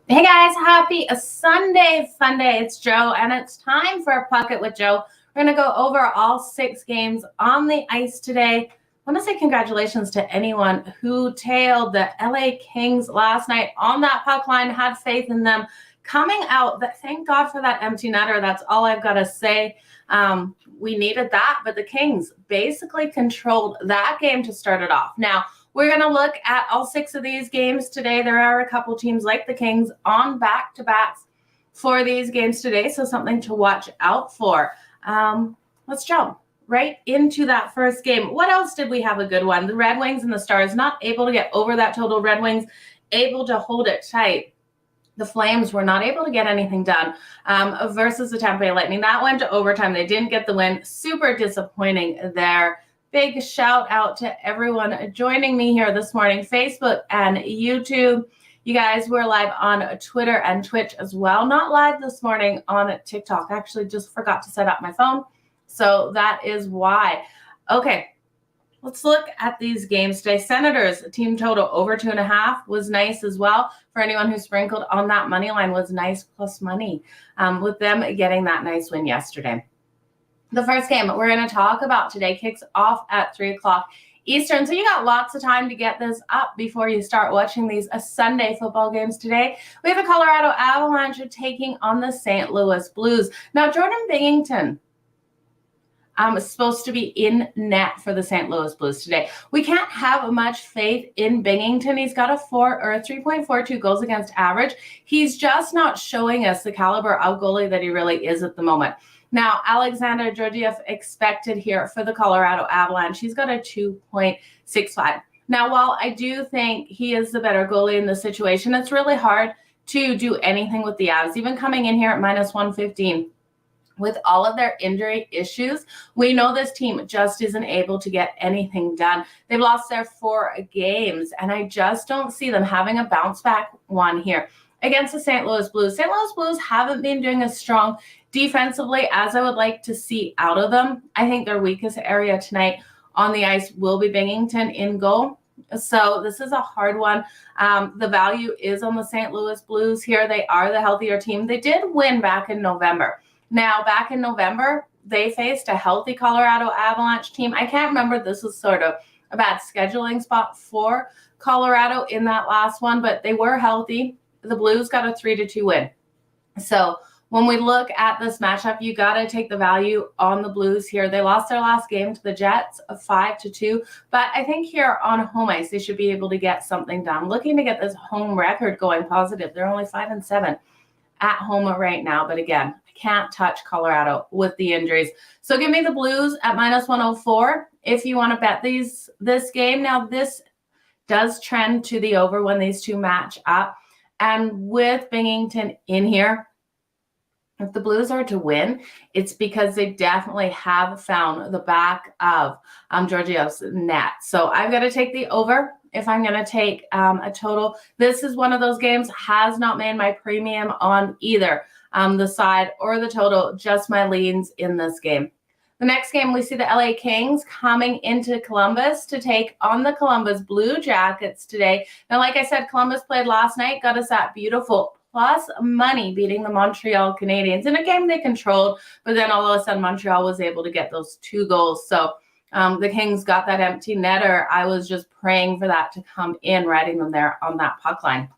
Hey guys, happy Sunday fun day. It's Joe, and it's time for a Pikket with Joe. We're going to go over all 6 games on the ice today. I want to say congratulations to anyone who tailed the LA Kings last night on that puck line, had faith in them coming out. Thank God for that empty netter. That's all I've got to say. We needed that, but the Kings basically controlled that game to start it off. Now, we're going to look at all 6 of these games today. There are a couple teams like the Kings on back-to-backs for these games today, so something to watch out for. Let's jump right into that first game. What else did we have a good one? The Red Wings and the Stars not able to get over that total. Red Wings able to hold it tight. The Flames were not able to get anything done versus the Tampa Bay Lightning. That went to overtime. They didn't get the win. Super disappointing there. Big shout out to everyone joining me here this morning, Facebook and YouTube. You guys, we're live on Twitter and Twitch as well. Not live this morning on TikTok. Actually, just forgot to set up my phone. So that is why. Okay, let's look at these games today. Senators, team total over 2.5 was nice as well. For anyone who sprinkled on that money line, was nice plus money with them getting that nice win yesterday. The first game we're going to talk about today kicks off at 3 o'clock Eastern. So you got lots of time to get this up before you start watching these Sunday football games today. We have the Colorado Avalanche taking on the St. Louis Blues. Now, Jordan Binnington is supposed to be in net for the St. Louis Blues today. We can't have much faith in Binnington. He's got a 3.42 goals against average. He's just not showing us the caliber of goalie that he really is at the moment. Now, Alexander Georgiev expected here for the Colorado Avalanche. He's got a 2.65. Now, while I do think he is the better goalie in this situation, it's really hard to do anything with the Avs. Even coming in here at minus 115 with all of their injury issues, we know this team just isn't able to get anything done. They've lost their 4 games, and I just don't see them having a bounce back one here against the St. Louis Blues. St. Louis Blues haven't been doing as strong defensively as I would like to see out of them. I think their weakest area tonight on the ice will be Binnington in goal. So this is a hard one. The value is on the St. Louis Blues here. They are the healthier team. They did win back in November. Now, back in November, they faced a healthy Colorado Avalanche team. I can't remember. This was sort of a bad scheduling spot for Colorado in that last one, but they were healthy. The Blues got a 3-2 win. So when we look at this matchup, you got to take the value on the Blues here. They lost their last game to the Jets of 5-2, but I think here on home ice, they should be able to get something done. Looking to get this home record going positive. They're only 5-7 at home right now, but again, I can't touch Colorado with the injuries. So give me the Blues at minus 104 if you want to bet this game. Now, this does trend to the over when these two match up. And with Binnington in here, if the Blues are to win, it's because they definitely have found the back of Georgiev's net. So I've got to take the over if I'm going to take a total. This is one of those games, has not made my premium on either the side or the total, just my leans in this game. The next game, we see the LA Kings coming into Columbus to take on the Columbus Blue Jackets today. Now, like I said, Columbus played last night, got us that beautiful plus money beating the Montreal Canadiens in a game they controlled, but then all of a sudden Montreal was able to get those 2 goals. So the Kings got that empty netter. I was just praying for that to come in, riding them there on that puck line.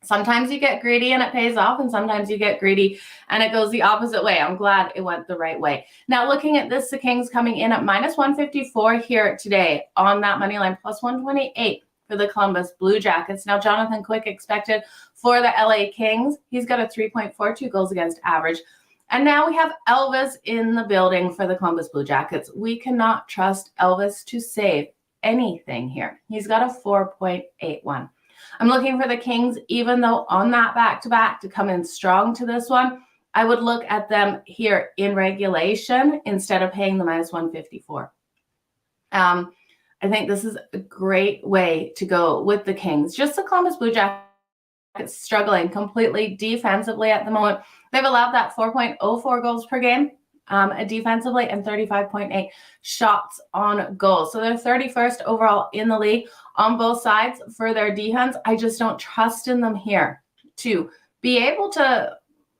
Sometimes you get greedy and it pays off, and sometimes you get greedy and it goes the opposite way. I'm glad it went the right way. Now, looking at this, the Kings coming in at minus 154 here today on that money line, plus 128 for the Columbus Blue Jackets. Now, Jonathan Quick expected for the LA Kings. He's got a 3.42 goals against average. And now we have Elvis in the building for the Columbus Blue Jackets. We cannot trust Elvis to save anything here. He's got a 4.81. I'm looking for the Kings, even though on that back-to-back to come in strong to this one, I would look at them here in regulation instead of paying the minus 154. I think this is a great way to go with the Kings. Just the Columbus Blue Jackets struggling completely defensively at the moment. They've allowed that 4.04 goals per game defensively and 35.8 shots on goal. So they're 31st overall in the league on both sides for their defense. I just don't trust in them here to be able to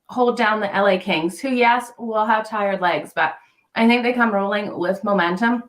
hold down the LA Kings, who, yes, will have tired legs, but I think they come rolling with momentum.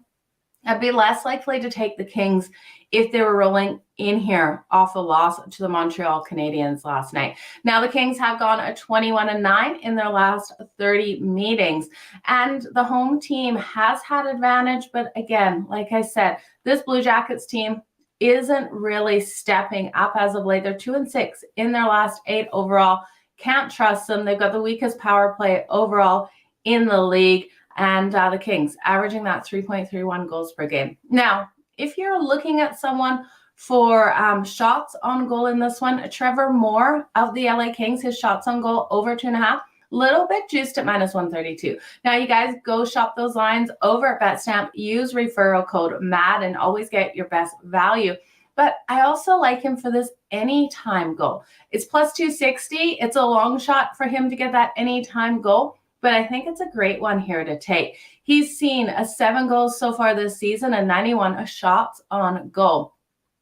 I'd be less likely to take the Kings if they were rolling in here off a loss to the Montreal Canadiens last night. Now, the Kings have gone a 21-9 in their last 30 meetings, and the home team has had advantage. But again, like I said, this Blue Jackets team isn't really stepping up as of late. They're 2-6 in their last 8 overall. Can't trust them. They've got the weakest power play overall in the league. And the Kings averaging that 3.31 goals per game. Now, if you're looking at someone for shots on goal in this one, Trevor Moore of the LA Kings, his shots on goal over 2.5, little bit juiced at -132. Now, you guys go shop those lines over at Betstamp. Use referral code Madden. Always get your best value. But I also like him for this anytime goal. It's +260. It's a long shot for him to get that anytime goal, but I think it's a great one here to take. He's seen 7 goals so far this season and 91 shots on goal.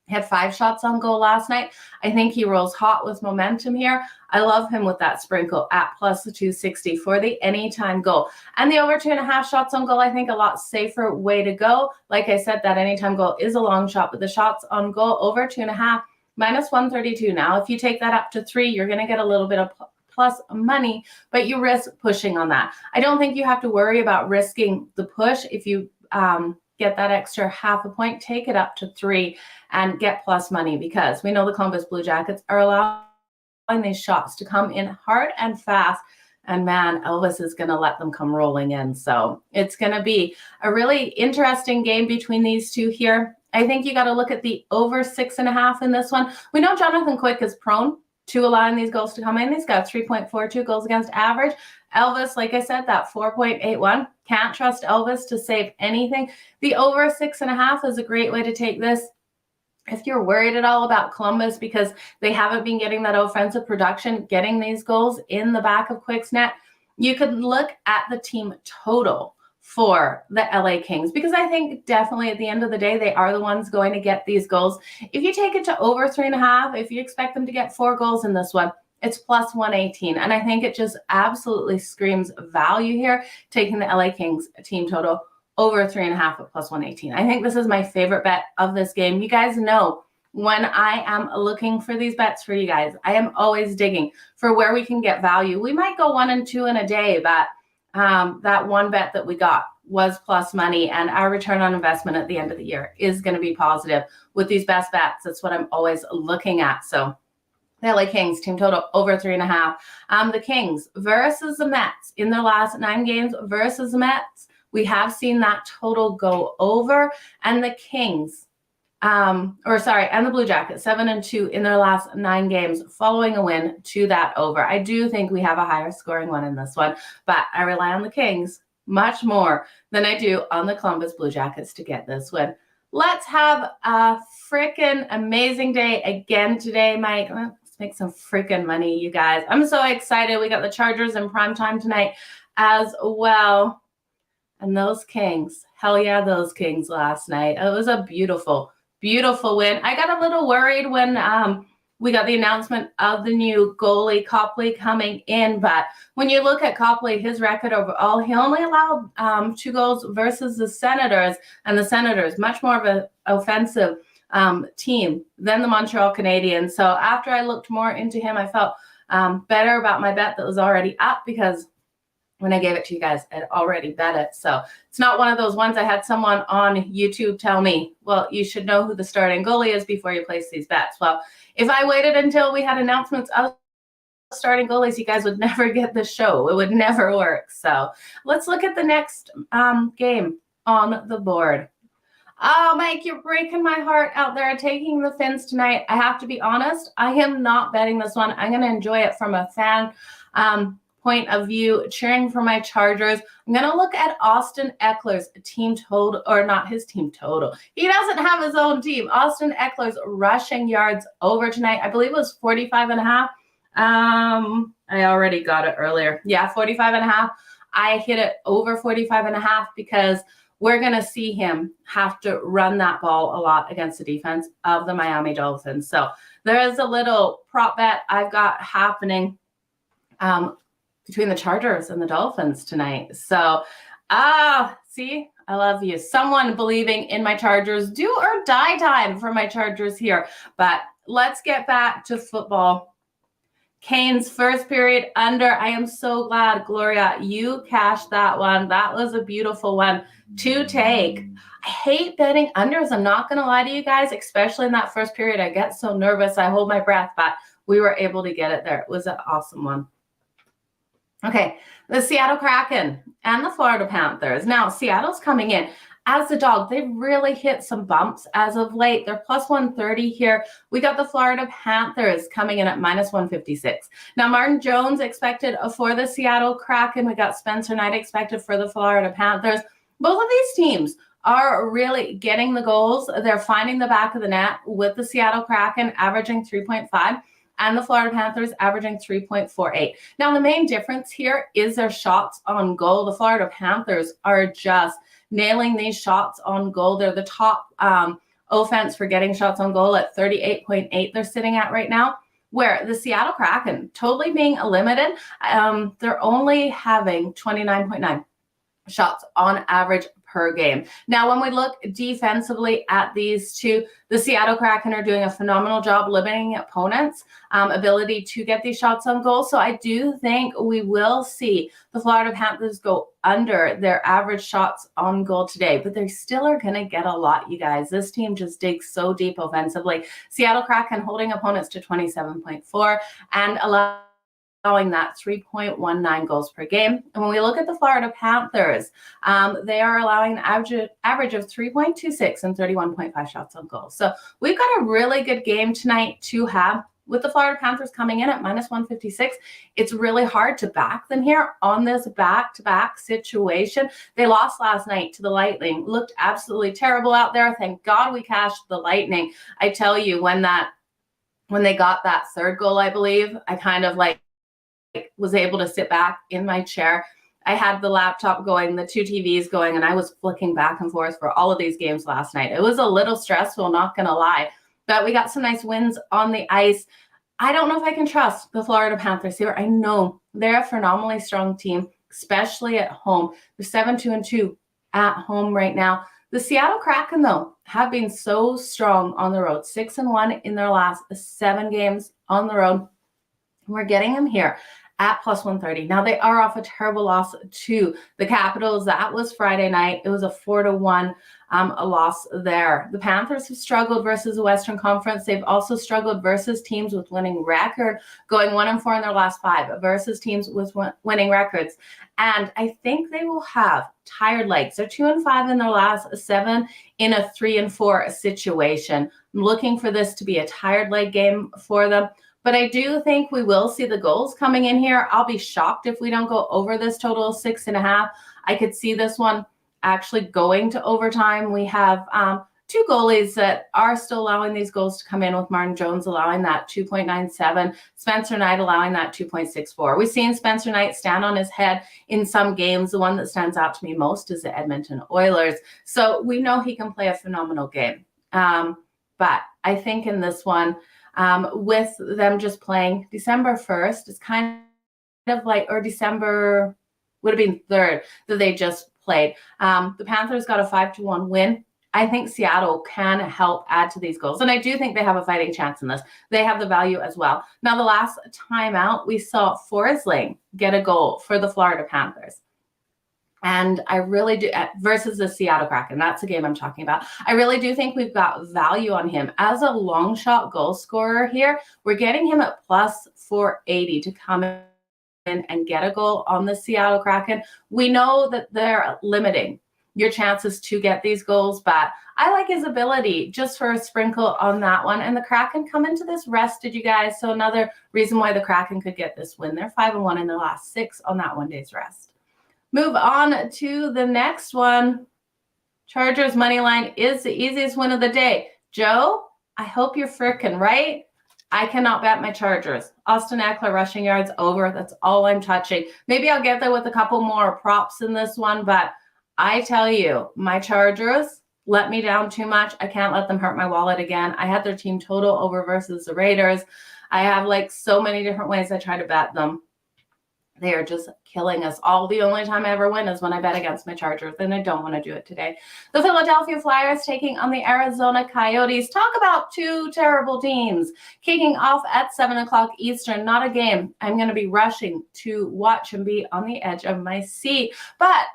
He had 5 shots on goal last night. I think he rolls hot with momentum here. I love him with that sprinkle at +260 for the anytime goal. And the over 2.5 shots on goal, I think a lot safer way to go. Like I said, that anytime goal is a long shot, but the shots on goal over 2.5, -132. Now, if you take that up to 3, you're going to get a little bit of plus money, but you risk pushing on that. I don't think you have to worry about risking the push. If you get that extra half a point, take it up to 3 and get plus money, because we know the Columbus Blue Jackets are allowing these shots to come in hard and fast. And man, Elvis is going to let them come rolling in. So it's going to be a really interesting game between these two here. I think you got to look at the over 6.5 in this one. We know Jonathan Quick is prone to allowing these goals to come in. He's got 3.42 goals against average. Elvis, like I said, that 4.81. Can't trust Elvis to save anything. The over 6.5 is a great way to take this. If you're worried at all about Columbus because they haven't been getting that offensive production, getting these goals in the back of Quick's net, you could look at the team total for the LA Kings, because I think definitely at the end of the day, they are the ones going to get these goals. If you take it to over 3.5, if you expect them to get 4 goals in this one, it's +118. And I think it just absolutely screams value here, taking the LA Kings team total over 3.5 at +118. I think this is my favorite bet of this game. You guys know when I am looking for these bets for you guys, I am always digging for where we can get value. We might go 1 and 2 in a day, but that one bet that we got was plus money, and our return on investment at the end of the year is going to be positive with these best bets. That's what I'm always looking at. So the LA Kings team total over 3.5. The Kings versus the Mets in their last 9 games versus the Mets, we have seen that total go over, and the Kings and the Blue Jackets 7-2 in their last 9 games following a win to that over. I do think we have a higher scoring one in this one, but I rely on the Kings much more than I do on the Columbus Blue Jackets to get this win. Let's have a freaking amazing day again today, Mike. Let's make some freaking money, you guys. I'm so excited. We got the Chargers in prime time tonight as well. And those Kings, hell yeah, those Kings last night. It was a beautiful win. I got a little worried when we got the announcement of the new goalie, Copley, coming in. But when you look at Copley, his record overall, he only allowed 2 goals versus the Senators. And the Senators, much more of an offensive team than the Montreal Canadiens. So after I looked more into him, I felt better about my bet that was already up, because when I gave it to you guys, I'd already bet it. So it's not one of those ones I had someone on YouTube tell me, well, you should know who the starting goalie is before you place these bets. Well, if I waited until we had announcements of starting goalies, you guys would never get the show. It would never work. So let's look at the next game on the board. Oh, Mike, you're breaking my heart out there taking the Fins tonight. I have to be honest, I am not betting this one. I'm going to enjoy it from a fan point of view, cheering for my Chargers. I'm going to look at Austin Eckler's team total, or not his team total. He doesn't have his own team. Austin Eckler's rushing yards over tonight, I believe it was 45.5. I already got it earlier. Yeah, 45.5. I hit it over 45.5 because we're going to see him have to run that ball a lot against the defense of the Miami Dolphins. So there is a little prop bet I've got happening between the Chargers and the Dolphins tonight. So, see, I love you. Someone believing in my Chargers. Do or die time for my Chargers here. But let's get back to football. Canes first period under. I am so glad, Gloria, you cashed that one. That was a beautiful one to take. I hate betting unders. I'm not going to lie to you guys, especially in that first period. I get so nervous. I hold my breath, but we were able to get it there. It was an awesome one. Okay, the Seattle Kraken and the Florida Panthers. Now, Seattle's coming in as a dog. They've really hit some bumps as of late. They're plus 130 here. We got the Florida Panthers coming in at minus 156. Now, Martin Jones expected for the Seattle Kraken. We got Spencer Knight expected for the Florida Panthers. Both of these teams are really getting the goals. They're finding the back of the net with the Seattle Kraken averaging 3.5. and the Florida Panthers averaging 3.48. Now, the main difference here is their shots on goal. The Florida Panthers are just nailing these shots on goal. They're the top offense for getting shots on goal at 38.8 they're sitting at right now, where the Seattle Kraken, totally being limited, they're only having 29.9 shots on average per game. Now, when we look defensively at these two, the Seattle Kraken are doing a phenomenal job limiting opponents' ability to get these shots on goal. So I do think we will see the Florida Panthers go under their average shots on goal today, but they still are going to get a lot, you guys. This team just digs so deep offensively. Seattle Kraken holding opponents to 27.4 and allowing that 3.19 goals per game. And when we look at the Florida Panthers, they are allowing an average of 3.26 and 31.5 shots on goal. So we've got a really good game tonight to have. With the Florida Panthers coming in at minus 156, it's really hard to back them here on this back-to-back situation. They lost last night to the Lightning. Looked absolutely terrible out there. Thank God we cashed the Lightning. I tell you, when they got that third goal, I believe, I kind of was able to sit back in my chair. I had the laptop going, the two TVs going, and I was flicking back and forth for all of these games last night. It was a little stressful, not going to lie, but we got some nice wins on the ice. I don't know if I can trust the Florida Panthers here. I know they're a phenomenally strong team, especially at home. They're 7-2-2 at home right now. The Seattle Kraken, though, have been so strong on the road, 6-1 in their last 7 games on the road. We're getting them here at plus 130. Now, they are off a terrible loss to the Capitals. That was Friday night. It was a 4-1 a loss there. The Panthers have struggled versus the Western Conference. They've also struggled versus teams with winning record, going 1-4 in their last 5 versus teams with winning records. And I think they will have tired legs. They're 2-5 in their last 7 in a 3-4 situation. I'm looking for this to be a tired leg game for them. But I do think we will see the goals coming in here. I'll be shocked if we don't go over this total of 6.5. I could see this one actually going to overtime. We have 2 goalies that are still allowing these goals to come in, with Martin Jones allowing that 2.97, Spencer Knight allowing that 2.64. We've seen Spencer Knight stand on his head in some games. The one that stands out to me most is the Edmonton Oilers. So we know he can play a phenomenal game. But I think in this one, with them just playing December 1st, it's kind of like, or December would have been 3rd that they just played. The Panthers got a 5-1 win. I think Seattle can help add to these goals. And I do think they have a fighting chance in this. They have the value as well. Now, the last time out, we saw Forsling get a goal for the Florida Panthers. And I really do, versus the Seattle Kraken, that's the game I'm talking about. I really do think we've got value on him. As a long shot goal scorer here, we're getting him at plus 480 to come in and get a goal on the Seattle Kraken. We know that they're limiting your chances to get these goals, but I like his ability just for a sprinkle on that one. And the Kraken come into this rested, you guys. So another reason why the Kraken could get this win. They're 5-1 in their last 6 on that 1 day's rest. Move on to the next one. Chargers money line is the easiest win of the day. Joe, I hope you're frickin' right. I cannot bet my Chargers. Austin Eckler rushing yards over. That's all I'm touching. Maybe I'll get there with a couple more props in this one, but I tell you, my Chargers let me down too much. I can't let them hurt my wallet again. I had their team total over versus the Raiders. I have like so many different ways I try to bet them. They are just killing us all. The only time I ever win is when I bet against my Chargers, and I don't want to do it today. The Philadelphia Flyers taking on the Arizona Coyotes. Talk about two terrible teams. Kicking off at 7 o'clock Eastern. Not a game I'm going to be rushing to watch and be on the edge of my seat. But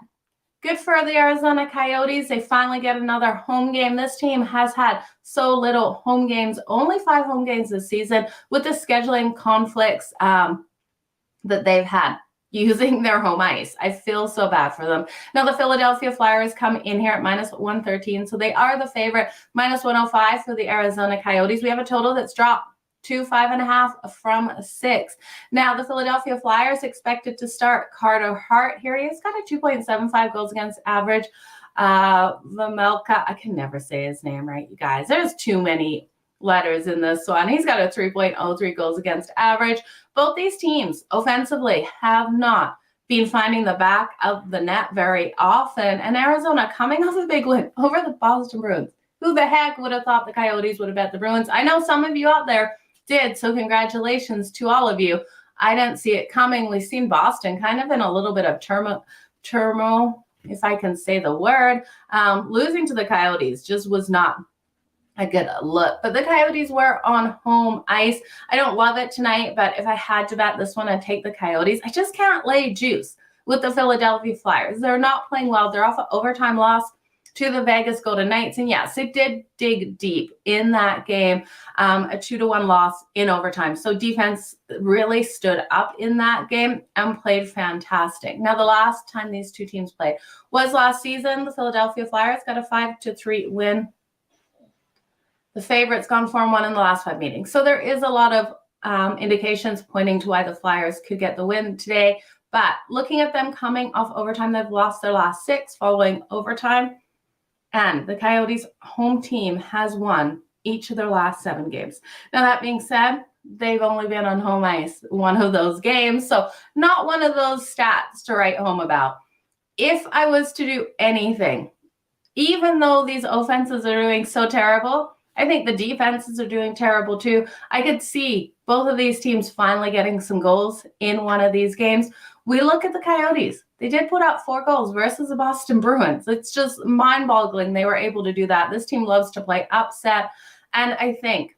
good for the Arizona Coyotes. They finally get another home game. This team has had so little home games, only 5 home games this season with the scheduling conflicts that they've had using their home ice. I feel so bad for them. Now, the Philadelphia Flyers come in here at -113, so they are the favorite. -105 for the Arizona Coyotes. We have a total that's dropped to 5.5 from 6. Now, the Philadelphia Flyers expected to start Carter Hart here. He's got a 2.75 goals against average. Vamelka, I can never say his name right, you guys. There's too many letters in this one. He's got a 3.03 goals against average. Both these teams offensively have not been finding the back of the net very often. And Arizona coming off a big win over the Boston Bruins. Who the heck would have thought the Coyotes would have bet the Bruins? I know some of you out there did, so congratulations to all of you. I didn't see it coming. We've seen Boston kind of in a little bit of turmoil, if I can say the word. Losing to the Coyotes just was not a good look. But the Coyotes were on home ice. I don't love it tonight, but if I had to bet this one, I'd take the Coyotes. I just can't lay juice with the Philadelphia Flyers. They're not playing well. They're off an overtime loss to the Vegas Golden Knights. And yes, it did dig deep in that game, a 2-1 loss in overtime. So defense really stood up in that game and played fantastic. Now, the last time these two teams played was last season. The Philadelphia Flyers got a 5-3 win. The favorite's gone 4-1 in the last 5 meetings. So there is a lot of indications pointing to why the Flyers could get the win today. But looking at them coming off overtime, they've lost their last 6 following overtime. And the Coyotes' home team has won each of their last 7 games. Now, that being said, they've only been on home ice one of those games. So not one of those stats to write home about. If I was to do anything, even though these offenses are doing so terrible, I think the defenses are doing terrible too. I could see both of these teams finally getting some goals in one of these games. We look at the Coyotes. They did put out 4 goals versus the Boston Bruins. It's just mind-boggling they were able to do that. This team loves to play upset. And I think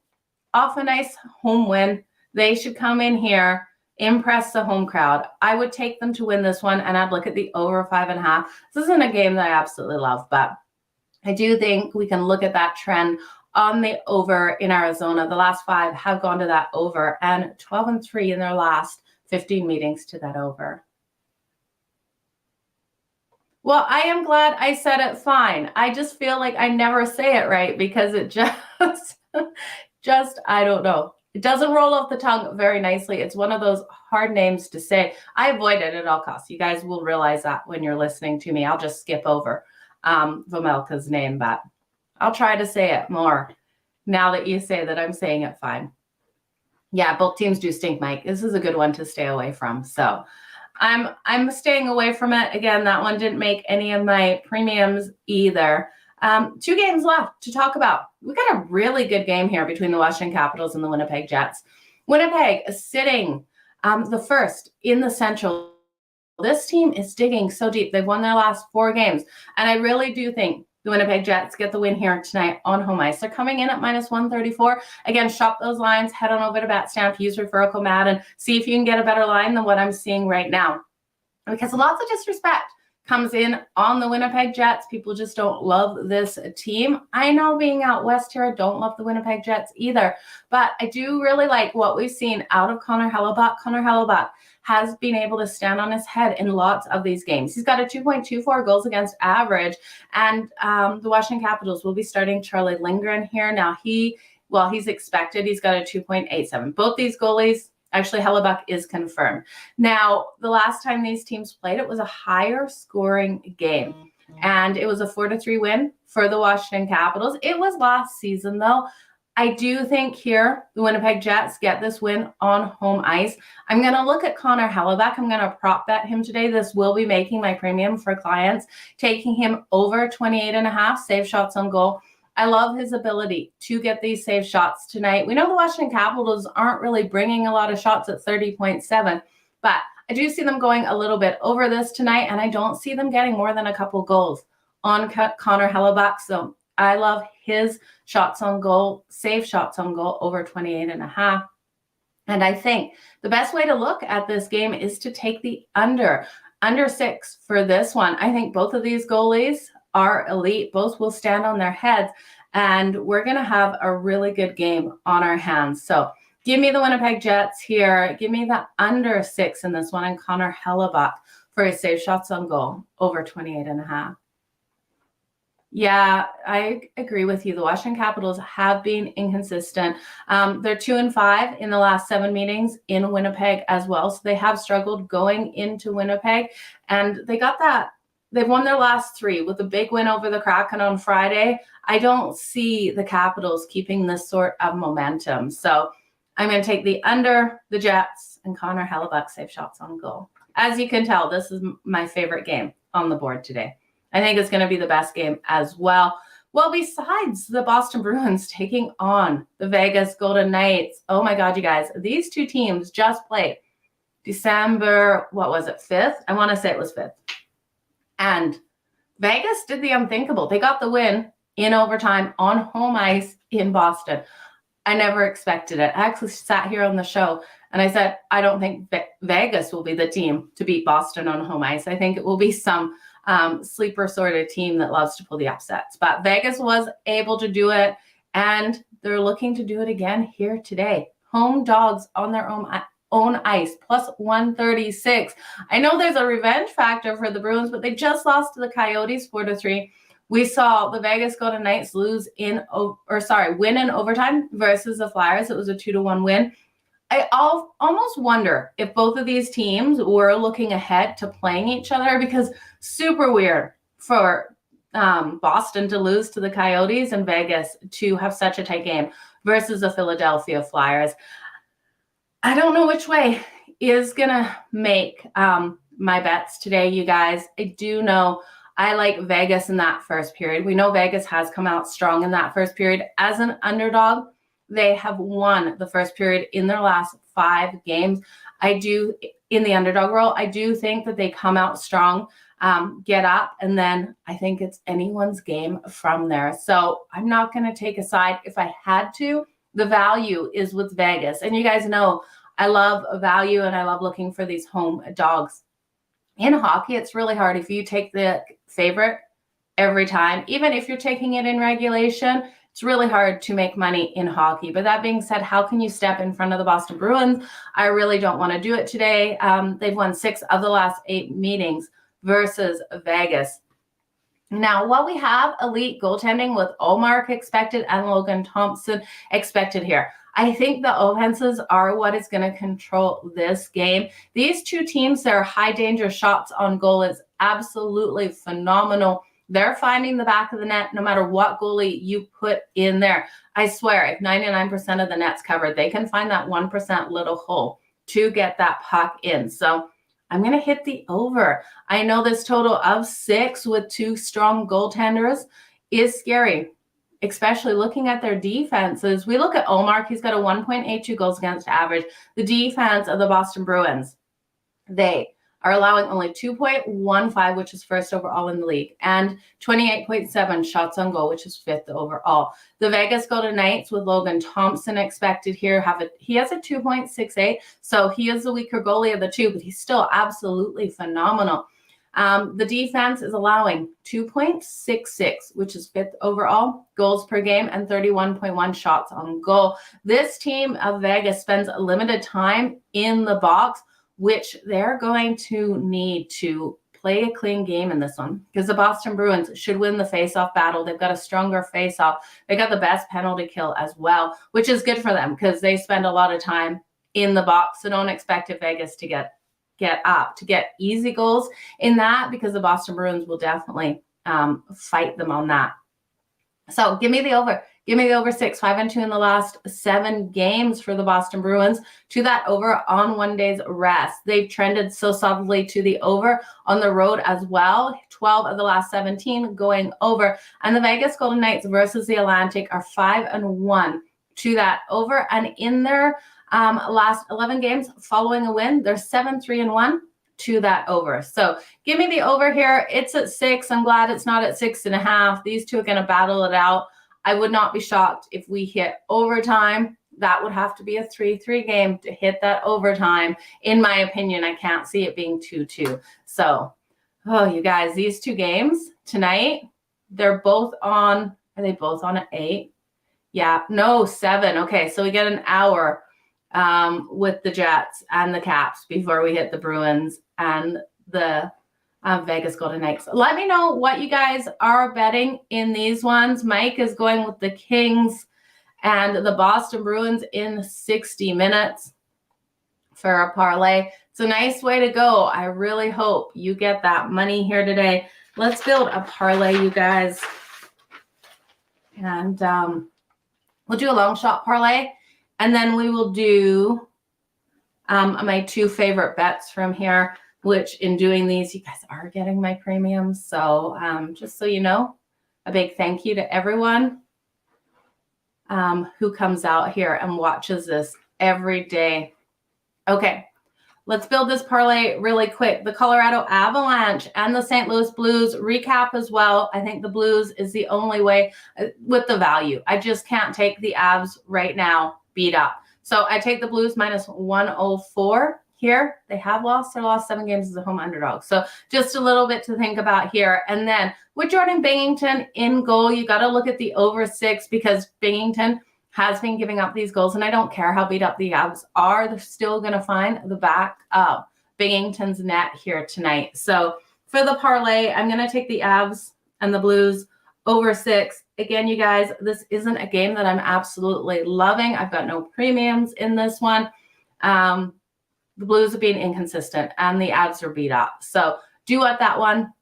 off a nice home win, they should come in here, impress the home crowd. I would take them to win this one, and I'd look at the over 5.5. This isn't a game that I absolutely love, but I do think we can look at that trend on the over in Arizona. The last 5 have gone to that over, and 12-3 in their last 15 meetings to that over. Well, I am glad I said it fine. I just feel like I never say it right because it just, I don't know. It doesn't roll off the tongue very nicely. It's one of those hard names to say. I avoid it at all costs. You guys will realize that when you're listening to me. I'll just skip over Vamelka's name, but I'll try to say it more now that you say that I'm saying it fine. Yeah, both teams do stink, Mike. This is a good one to stay away from. So I'm staying away from it. Again, that one didn't make any of my premiums either. 2 games left to talk about. We got a really good game here between the Washington Capitals and the Winnipeg Jets. Winnipeg is sitting the first in the Central. This team is digging so deep. They've won their last 4 games. And I really do think the Winnipeg Jets get the win here tonight on home ice. They're coming in at -134. Again, shop those lines. Head on over to Betstamp. Use referral code Madden. See if you can get a better line than what I'm seeing right now. Because lots of disrespect comes in on the Winnipeg Jets. People just don't love this team. I know being out west here, I don't love the Winnipeg Jets either. But I do really like what we've seen out of Connor Hellebuyck. Connor Hellebuyck has been able to stand on his head in lots of these games. He's got a 2.24 goals against average. And the Washington Capitals will be starting Charlie Lindgren here. Now, he's expected. He's got a 2.87. Both these goalies, actually, Hellebuyck is confirmed. Now, the last time these teams played, it was a higher scoring game. And it was a 4-3 win for the Washington Capitals. It was last season, though. I do think here the Winnipeg Jets get this win on home ice. I'm going to look at Connor Hellebuck. I'm going to prop bet him today. This will be making my premium for clients, taking him over 28.5 save shots on goal. I love his ability to get these save shots tonight. We know the Washington Capitals aren't really bringing a lot of shots at 30.7, but I do see them going a little bit over this tonight, and I don't see them getting more than a couple goals on Connor Hellebuck. So I love his shots on goal, save shots on goal over 28.5. And I think the best way to look at this game is to take the under 6 for this one. I think both of these goalies are elite. Both will stand on their heads, and we're going to have a really good game on our hands. So give me the Winnipeg Jets here. Give me the under 6 in this one, and Connor Hellebuck for his save shots on goal over 28.5. Yeah, I agree with you. The Washington Capitals have been inconsistent. They're 2-5 in the last 7 meetings in Winnipeg as well. So they have struggled going into Winnipeg, and they got that. They've won their last 3 with a big win over the Kraken on Friday. I don't see the Capitals keeping this sort of momentum. So I'm going to take the under the Jets and Connor Hellebuck save shots on goal. As you can tell, this is my favorite game on the board today. I think it's going to be the best game as well. Well, besides the Boston Bruins taking on the Vegas Golden Knights, oh my God, you guys, these two teams just played December, 5th? I want to say it was 5th. And Vegas did the unthinkable. They got the win in overtime on home ice in Boston. I never expected it. I actually sat here on the show and I said, I don't think Vegas will be the team to beat Boston on home ice. I think it will be some sleeper sort of team that loves to pull the upsets. But Vegas was able to do it, and they're looking to do it again here today. Home dogs on their own ice, plus 136. I know there's a revenge factor for the Bruins, but they just lost to the Coyotes 4-3. We saw the Vegas Golden Knights win in overtime versus the Flyers. It was a 2-1 win. I almost wonder if both of these teams were looking ahead to playing each other, because super weird for Boston to lose to the Coyotes and Vegas to have such a tight game versus the Philadelphia Flyers. I don't know which way is going to make my bets today, you guys. I do know I like Vegas in that first period. We know Vegas has come out strong in that first period. As an underdog, they have won the first period in their last 5 games. In the underdog role, I do think that they come out strong, get up, and then I think it's anyone's game from there. So I'm not going to take a side. If I had to, the value is with Vegas. And you guys know I love a value, and I love looking for these home dogs. In hockey, it's really hard if you take the favorite every time. Even if you're taking it in regulation, it's really hard to make money in hockey. But that being said, how can you step in front of the Boston Bruins? I really don't want to do it today. They've won 6 of the last 8 meetings versus Vegas. Now, while we have elite goaltending with Ullmark expected and Logan Thompson expected here, I think the offenses are what is going to control this game. These two teams, their high danger shots on goal is absolutely phenomenal. They're finding the back of the net no matter what goalie you put in there. I swear, if 99% of the net's covered, they can find that 1% little hole to get that puck in. So I'm going to hit the over. I know this total of 6 with 2 strong goaltenders is scary, especially looking at their defenses. We look at Ullmark. He's got a 1.82 goals against average. The defense of the Boston Bruins, they are allowing only 2.15, which is first overall in the league, and 28.7 shots on goal, which is 5th overall. The Vegas Golden Knights with Logan Thompson expected here he has a 2.68, so he is the weaker goalie of the two, but he's still absolutely phenomenal. The defense is allowing 2.66, which is 5th overall goals per game, and 31.1 shots on goal. This team of Vegas spends a limited time in the box, which they're going to need to play a clean game in this one, because the Boston Bruins should win the face-off battle. They've got a stronger face-off. They got the best penalty kill as well, which is good for them because they spend a lot of time in the box. So don't expect Vegas to get easy goals in that, because the Boston Bruins will definitely fight them on that. So give me the over. Give me the over 6, 5-2 in the last 7 games for the Boston Bruins, to that over on 1 day's rest. They've trended so solidly to the over on the road as well. 12 of the last 17 going over. And the Vegas Golden Knights versus the Atlantic are 5-1 to that over. And in their last 11 games following a win, they're 7-3-1 to that over. So give me the over here. It's at 6. I'm glad it's not at 6.5. These two are going to battle it out. I would not be shocked if we hit overtime. That would have to be a 3-3 game to hit that overtime. In my opinion, I can't see it being 2-2. So, oh, you guys, these 2 games tonight, they're both on, are they both on at 8? Yeah, no, 7. Okay, so we get an hour with the Jets and the Caps before we hit the Bruins and the Vegas Golden Knights. Let me know what you guys are betting in these ones. Mike is going with the Kings and the Boston Bruins in 60 minutes for a parlay. It's a nice way to go. I really hope you get that money here today. Let's build a parlay, you guys. And we'll do a long shot parlay. And then we will do my 2 favorite bets from here, which in doing these, you guys are getting my premiums. So just so you know, a big thank you to everyone who comes out here and watches this every day. Okay, let's build this parlay really quick. The Colorado Avalanche and the St. Louis Blues recap as well. I think the Blues is the only way with the value. I just can't take the Avs right now beat up. So I take the Blues minus 104 here. They have lost their last 7 games as a home underdog. So just a little bit to think about here. And then with Jordan Binnington in goal, you got to look at the over 6 because Binnington has been giving up these goals. And I don't care how beat up the Avs are. They're still going to find the back of Binnington's net here tonight. So for the parlay, I'm going to take the Avs and the Blues over 6. Again, you guys, this isn't a game that I'm absolutely loving. I've got no premiums in this one. The Blues are being inconsistent and the Avs are beat up. So do with that one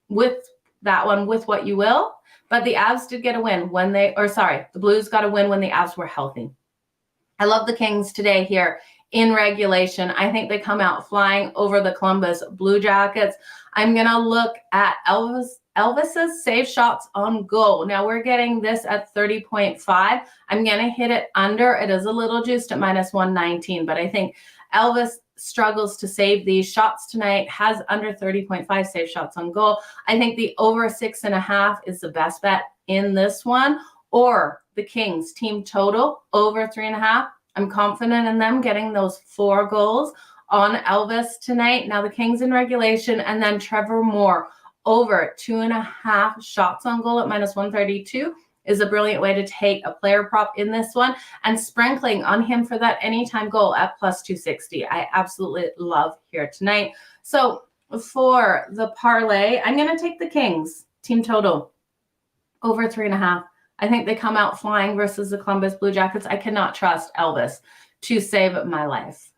with what you will. But the Avs did get a win when the Blues got a win when the Avs were healthy. I love the Kings today here in regulation. I think they come out flying over the Columbus Blue Jackets. I'm going to look at Elvis's save shots on goal. Now we're getting this at 30.5. I'm going to hit it under. It is a little juiced at minus 119, but I think Elvis struggles to save these shots tonight, has under 30.5 save shots on goal. I think the over 6.5 is the best bet in this one, or the Kings team total over 3.5. I'm confident in them getting those 4 goals on Elvis tonight. Now the Kings in regulation, and then Trevor Moore over 2.5 shots on goal at minus 132 is a brilliant way to take a player prop in this one, and sprinkling on him for that anytime goal at plus 260. I absolutely love here tonight. So for the parlay, I'm going to take the Kings team total over 3.5. I think they come out flying versus the Columbus Blue Jackets. I cannot trust Elvis to save my life.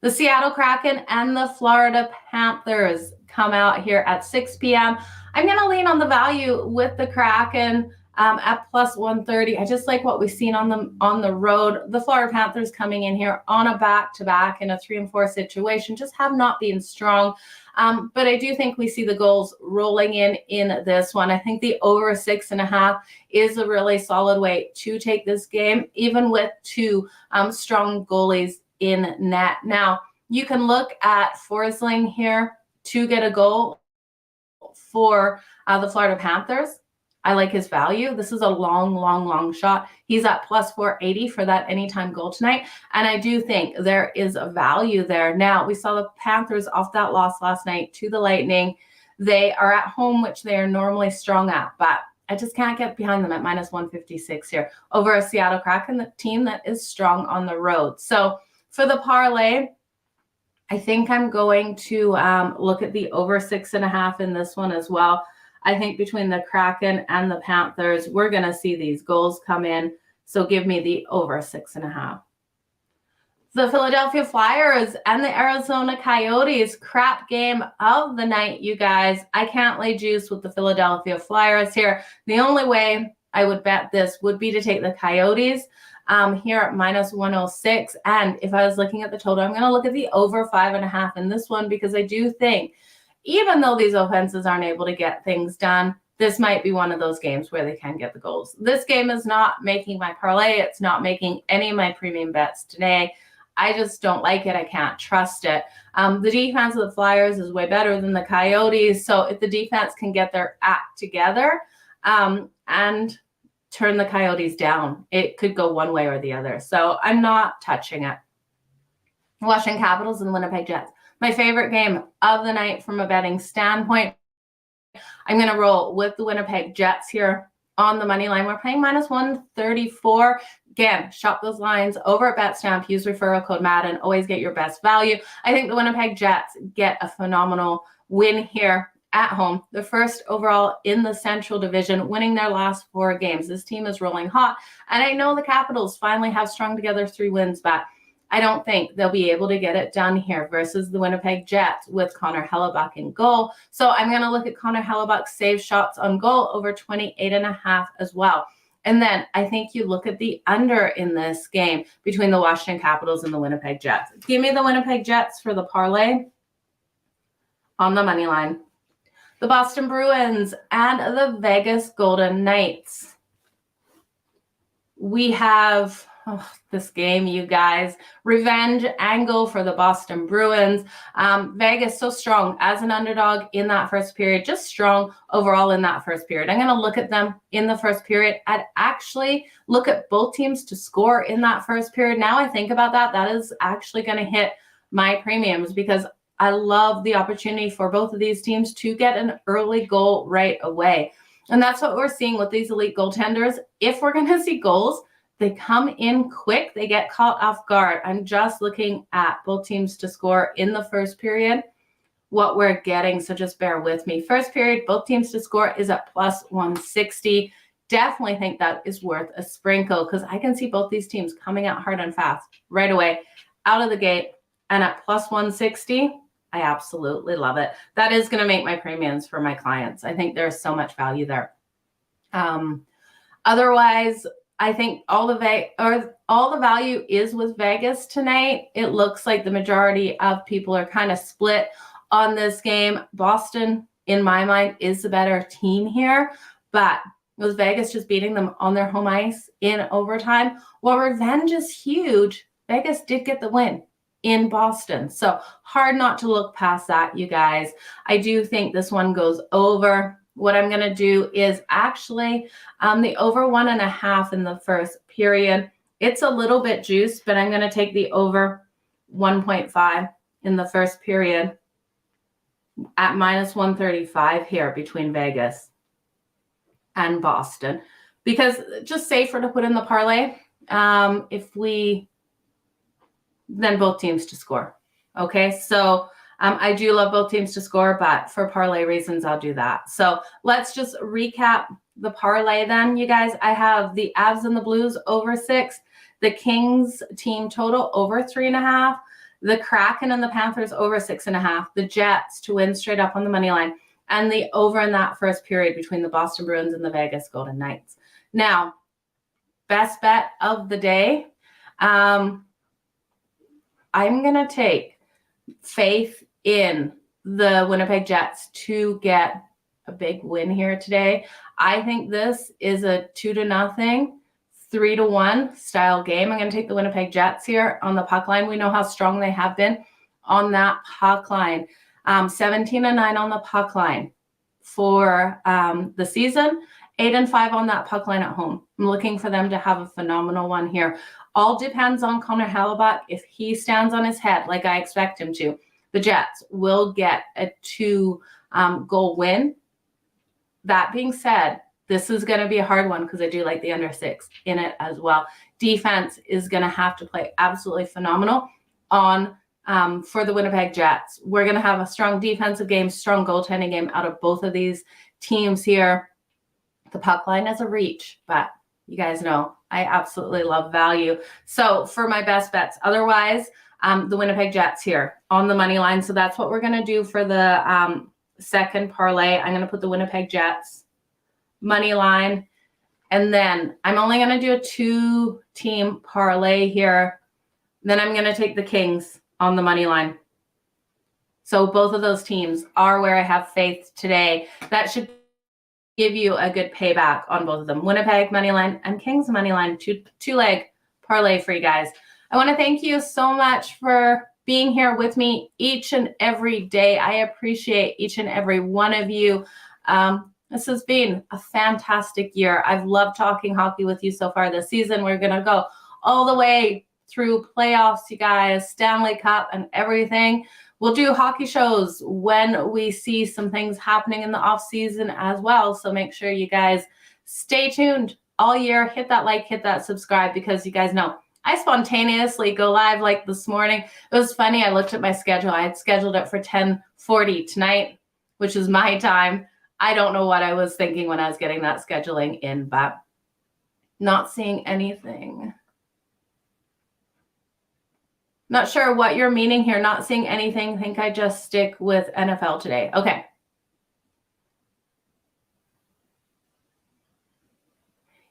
The Seattle Kraken and the Florida Panthers come out here at 6 p.m. I'm going to lean on the value with the Kraken at plus 130. I just like what we've seen on the road. The Florida Panthers coming in here on a back-to-back in a 3-4 situation just have not been strong. But I do think we see the goals rolling in this one. I think the over 6.5 is a really solid way to take this game, even with 2 strong goalies in net. Now, you can look at Forsling here to get a goal for the Florida Panthers. I like his value. This is a long shot. He's at plus 480 for that anytime goal tonight. And I do think there is a value there. Now, we saw the Panthers off that loss last night to the Lightning. They are at home, which they are normally strong at, but I just can't get behind them at minus 156 here over a Seattle Kraken, the team that is strong on the road. So for the parlay, I think I'm going to look at the over 6.5 in this one as well. I think between the Kraken and the Panthers, we're going to see these goals come in. So give me the over 6.5. The Philadelphia Flyers and the Arizona Coyotes, crap game of the night, you guys. I can't lay juice with the Philadelphia Flyers here. The only way I would bet this would be to take the Coyotes here at minus 106. And if I was looking at the total, I'm going to look at the over 5.5 in this one, because I do think, even though these offenses aren't able to get things done, this might be one of those games where they can get the goals. This game is not making my parlay. It's not making any of my premium bets today. I just don't like it. I can't trust it. The defense of the Flyers is way better than the Coyotes. So if the defense can get their act together and turn the Coyotes down, it could go one way or the other. So I'm not touching it. Washington Capitals and the Winnipeg Jets. My favorite game of the night from a betting standpoint. I'm going to roll with the Winnipeg Jets here on the money line. We're paying minus 134. Again, shop those lines over at Betstamp. Use referral code Madden. Always get your best value. I think the Winnipeg Jets get a phenomenal win here at home. The first overall in the Central Division, winning their last 4 games. This team is rolling hot. And I know the Capitals finally have strung together 3 wins, but I don't think they'll be able to get it done here versus the Winnipeg Jets with Connor Hellebuyck in goal. So I'm going to look at Connor Hellebuyck's save shots on goal over 28.5 as well. And then I think you look at the under in this game between the Washington Capitals and the Winnipeg Jets. Give me the Winnipeg Jets for the parlay on the money line. The Boston Bruins and the Vegas Golden Knights. We have this game, you guys. Revenge angle for the Boston Bruins. Vegas so strong as an underdog in that first period, just strong overall in that first period. I'm going to look at them in the first period. I'd actually look at both teams to score in that first period. Now I think about that, that is actually going to hit my premiums, because I love the opportunity for both of these teams to get an early goal right away. And that's what we're seeing with these elite goaltenders. If we're going to see goals, they come in quick. They get caught off guard. I'm just looking at both teams to score in the first period, what we're getting. So just bear with me. First period, both teams to score is at plus 160. Definitely think that is worth a sprinkle, because I can see both these teams coming out hard and fast right away out of the gate. And at plus 160, I absolutely love it. That is going to make my premiums for my clients. I think there's so much value there. Otherwise, I think all the value is with Vegas tonight. It looks like the majority of people are kind of split on this game. Boston, in my mind, is the better team here, but with Vegas just beating them on their home ice in overtime, while revenge is huge, Vegas did get the win in Boston. So hard not to look past that, you guys. I do think this one goes over. What I'm going to do is actually the over 1.5 in the first period. It's a little bit juiced, but I'm going to take the over 1.5 in the first period at minus 135 here between Vegas and Boston, because just safer to put in the parlay if we then both teams to score. Okay, so I do love both teams to score, but for parlay reasons, I'll do that. So let's just recap the parlay then, you guys. I have the Avs and the Blues over 6, the Kings team total over 3.5, the Kraken and the Panthers over 6.5, the Jets to win straight up on the money line, and the over in that first period between the Boston Bruins and the Vegas Golden Knights. Now, best bet of the day. I'm going to take faith in the Winnipeg Jets to get a big win here today. I think this is a 2-0, 3-1 style game. I'm going to take the Winnipeg Jets here on the puck line. We know how strong they have been on that puck line. 17-9 on the puck line for the season, 8-5 on that puck line at home. I'm looking for them to have a phenomenal one here. All depends on Connor Hellebuyck. If he stands on his head like I expect him to, the Jets will get a 2-goal win. That being said, this is going to be a hard one because I do like the under 6 in it as well. Defense is going to have to play absolutely phenomenal on for the Winnipeg Jets. We're going to have a strong defensive game, strong goaltending game out of both of these teams here. The puck line is a reach, but you guys know I absolutely love value. So for my best bets, otherwise, the Winnipeg Jets here on the money line. So that's what we're going to do for the second parlay. I'm going to put the Winnipeg Jets money line And then I'm only going to do a 2-team parlay here. Then I'm going to take the Kings on the money line. So both of those teams are where I have faith today. That should give you a good payback on both of them. Winnipeg money line and Kings money line, two-leg parlay for you guys. I want to thank you so much for being here with me each and every day. I appreciate each and every one of you. This has been a fantastic year. I've loved talking hockey with you so far this season. We're going to go all the way through playoffs, you guys, Stanley Cup and everything. We'll do hockey shows when we see some things happening in the off season as well. So make sure you guys stay tuned all year. Hit that like, hit that subscribe, because you guys know I spontaneously go live like this morning. It was funny. I looked at my schedule. I had scheduled it for 10:40 tonight, which is my time. I don't know what I was thinking when I was getting that scheduling in, but not seeing anything. Not sure what you're meaning here. Not seeing anything. Think I just stick with NFL today. Okay.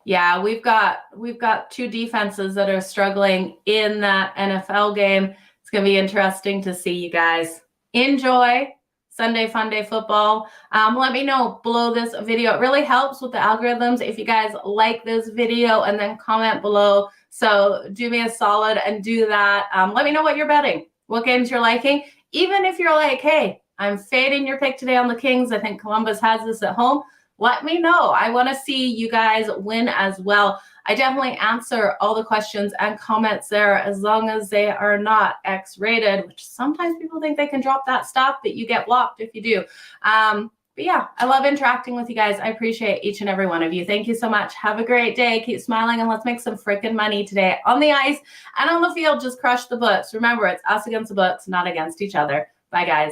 Yeah, we've got two defenses that are struggling in that NFL game. It's going to be interesting to see, you guys. Enjoy Sunday Fun Day football. Let me know below this video. It really helps with the algorithms if you guys like this video, and then comment below. So do me a solid and do that. Let me know what you're betting, what games you're liking. Even if you're like, hey, I'm fading your pick today on the Kings. I think Columbus has this at home. Let me know. I want to see you guys win as well. I definitely answer all the questions and comments there, as long as they are not X-rated, which sometimes people think they can drop that stuff, but you get blocked if you do. But yeah, I love interacting with you guys. I appreciate each and every one of you. Thank you so much. Have a great day. Keep smiling, and let's make some freaking money today on the ice and on the field. Just crush the books. Remember, it's us against the books, not against each other. Bye, guys.